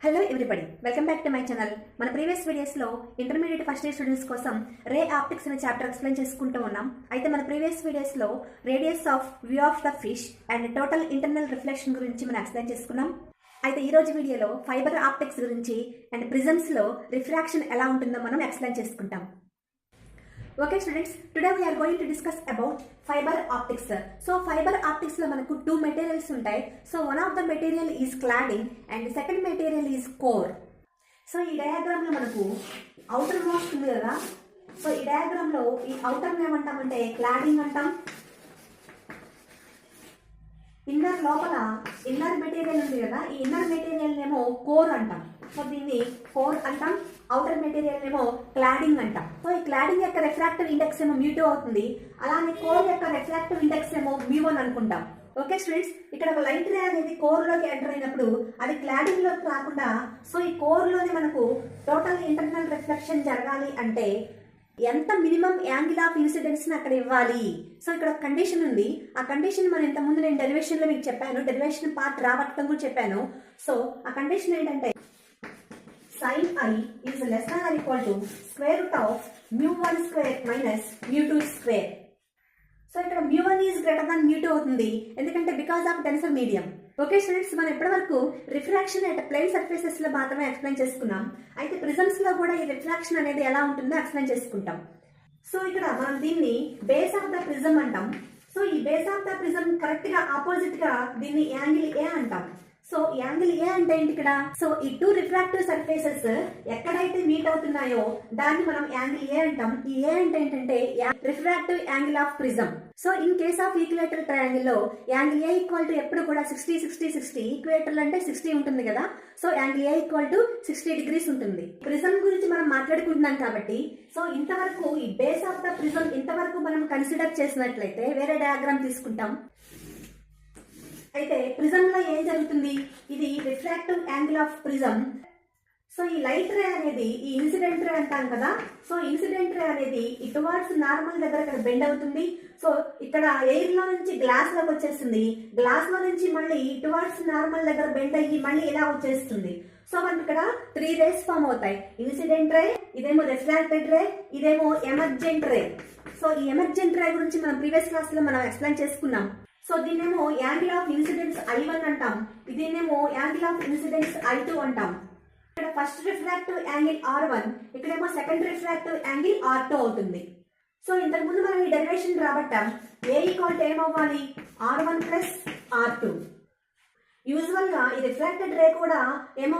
Hello everybody, welcome back to my channel. మన previous వీడియోస్లో intermediate first year students కోసం ray optics అనే chapter explain చేసుకుంటూ ఉన్నాం. అయితే మన ప్రీవియస్ వీడియోస్లో radius of view of the fish and total internal reflection గురించి మనం ఎక్స్ప్లెయిన్ చేసుకున్నాం. అయితే ఈ రోజు వీడియోలో ఫైబర్ ఆప్టిక్స్ గురించి అండ్ ప్రిజమ్స్లో రిఫ్రాక్షన్ ఎలా ఉంటుందో మనం ఎక్స్ప్లెయిన్ చేసుకుంటాం. Okay students, today we are going to discuss about fiber optics. So fiber optics లో మనకు two materials ఉంటాయి. So one of the material is cladding and the second material is core. So ఈ diagram లో మనకు outer most ఉంది కదా. So ఈ diagram లో ఈ outer ఏమంటామంటే cladding అంటాం. ఇన్నర్ లోపల ఇన్నర్ మెటీరియల్ ఉంది కదా, ఈ ఇన్నర్ మెటీరియల్ ఏమో కోర్ అంటాం. సో దీన్ని కోర్ అంటాం, అవుటర్ మెటీరియల్ ఏమో క్లాడింగ్ అంటాం. సో ఈ క్లాడింగ్ యొక్క రిఫ్రాక్టివ్ ఇండెక్స్ ఏమో μ2 అవుతుంది, అలానే కోర్ యొక్క రిఫ్రాక్టివ్ ఇండెక్స్ ఏమో μ1 అనుకుంటాం. ఓకే స్టూడెంట్స్, ఇక్కడ ఒక లైట్ రే అనేది కోర్ లోకి ఎంటర్ అయినప్పుడు అది క్లాడింగ్ లోకి రాకుండా, సో ఈ కోర్ లోనే మనకు టోటల్ ఇంటర్నల్ రిఫ్లెక్షన్ జరగాలి అంటే ఎంత మినిమం యాంగిల్ ఆఫ్ ఇన్సిడెన్స్ అక్కడ ఇవ్వాలి. సో ఇక్కడ ఒక కండిషన్ ఉంది, ఆ కండిషన్ మనం ఇంతకుముందు నేను డెరివేషన్ లో మీకు చెప్పాను, డెరివేషన్ పార్ట్ రావటం కూడా చెప్పాను. సో ఆ కండిషన్ ఏంటంటే sin I is less than or equal to square root of μ1 square minus μ2 square. So ఇక్కడ μ1 is greater than μ2 అవుతుంది, ఎందుకంటే because of denser medium. Okay students, మనం ఇప్పటి వరకు రిఫ్రాక్షన్ అట్ ప్లేన్ సర్ఫేసెస్ లో మాత్రమే ఎక్స్ప్లెయిన్ చేసుకున్నాం. అయితే ప్రిజమ్స్ లో కూడా ఈ రిఫ్రాక్షన్ అనేది ఎలా ఉంటుందో ఎక్స్ప్లెయిన్ చేసుకుంటాం. సో ఇక్కడ మనం దీన్ని బేస్ ఆఫ్ ద ప్రిజం అంటాం. సో ఈ base of the prism correct గా ఆపోజిట్ గా దీన్ని యాంగిల్ ఏ అంటాం. సో యాంగిల్ ఏ అంటే ఏంటి ఇక్కడ? సో ఈ టూ రిఫ్రాక్టివ్ సర్ఫేసెస్ ఎక్కడైతే మీట్ అవుతున్నాయో దాన్ని మనం యాంగిల్ ఏ అంటాం. ఈ ఏ అంటే ఏంటంటే refractive angle of prism. So in case of equator triangle low angle A equal to ఎప్పుడు కూడా 60 60 60, ఈక్వేటర్ అంటే 60 ఉంటుంది కదా. So angle A equal to 60 degrees ఉంటుంది. ప్రిజం గురించి మనం మాట్లాడుకుంటున్నాం కాబట్టి, సో ఇంతవరకు ఈ బేస్ ఆఫ్ ద ప్రిజం ఇంతవరకు మనం కన్సిడర్ చేసినట్లయితే వేరే డయాగ్రామ్ తీసుకుంటాం. అయితే ప్రిజం లో ఏం జరుగుతుంది? ఇది refractive angle of prism. So ఈ లైట్ రే అనేది ఈ ఇన్సిడెంట్ రే అంటాం కదా. సో ఇన్సిడెంట్ రే అనేది ఈ టువార్డ్స్ నార్మల్ దగ్గర ఇక్కడ బెండ్ అవుతుంది. సో ఇక్కడ ఎయిర్ లో నుంచి గ్లాస్ లోకి వచ్చేస్తుంది, గ్లాస్ లో నుంచి మళ్ళీ టువార్డ్స్ నార్మల్ దగ్గర బెండ్ అయ్యి మళ్ళీ ఇలా వచ్చేస్తుంది. సో మనకి ఇక్కడ 3 రేస్ ఫామ్ అవుతాయి. ఇన్సిడెంట్ రే, ఇదేమో రిఫ్రాక్టెడ్ రే, ఇదేమో ఎమర్జెంట్ రే. సో ఈ ఎమర్జెంట్ రే గురించి మనం ప్రీవియస్ క్లాస్ లో మనం ఎక్స్ప్లెయిన్ చేసుకున్నాం. సో దీన్నేమో యాంగిల్ ఆఫ్ ఇన్సిడెన్స్ I1 అంటాం, ఇదేమో యాంగిల్ ఆఫ్ ఇన్సిడెన్స్ I2 అంటాం. ఇక్కడ ఫస్ట్ రిఫ్రాక్టివ్ యాంగిల్ R1, ఇక్కడేమో సెకండ్ రిఫ్రాక్టివ్ యాంగిల్ R2 అవుతుంది. సో ఇంతకు ముందు మనం ఈ డెరివేషన్ రాబట్టాం. ఏ ఈక్వల్ టు ఏమవ్వాలి? R1 plus R2. యూజువల్ గా ఈ రిఫ్రాక్టెడ్ రే కూడా ఏమో